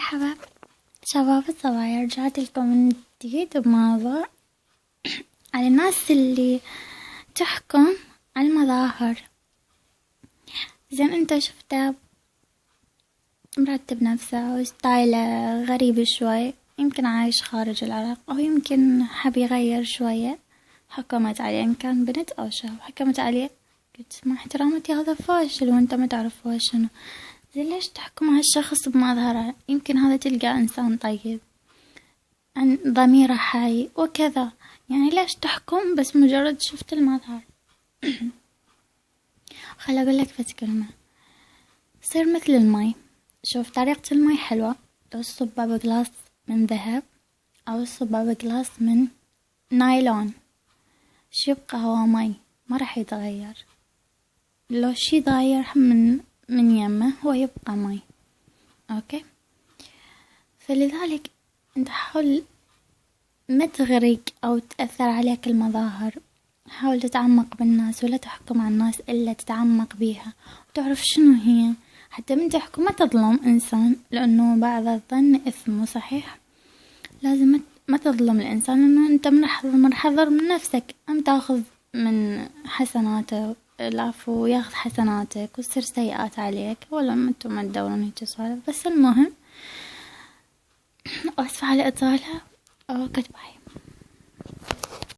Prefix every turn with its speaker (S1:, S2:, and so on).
S1: مرحبا شباب الصغير، رجعت لكم من جديد بموضوع على الناس اللي تحكم على المظاهر. زين انت شفته مرتب نفسه وستايله غريب شوي، يمكن عايش خارج العراق او يمكن حب يغير شوية، حكمت عليه ان كان بنت او شاب، حكمت عليه قلت مع احترامتي هذا فاشل وانت ما تعرف هو شنو. زين ليش تحكم على الشخص بمظهره؟ يمكن هذا تلقى انسان طيب عن ضميره حي وكذا، يعني ليش تحكم بس مجرد شفت المظهر؟ خل اقول لك بس كلمة، صير مثل المي. شوف طريقة المي حلوة، لو تصبه بجلاس من ذهب او تصبه بجلاس من نايلون شو يبقى؟ هو مي ما راح يتغير. لو شي ضاير من يمه هو يبقى مي. اوكي، فلذلك انت حاول ما تغرق او تأثر عليك المظاهر، حاول تتعمق بالناس ولا تحكم على الناس الا تتعمق بيها وتعرف شنو هي، حتى من تحكم ما تظلم انسان، لانه بعض الظن اثم. صحيح لازم ما تظلم الانسان، انه انت من حذر من نفسك، ام تاخذ من حسناته العفو ياخذ حسناتك وتصير سيئات عليك، ولا انتم ما تدورون هيك سوالف. بس المهم اسفة على اطالة. اوكي باي.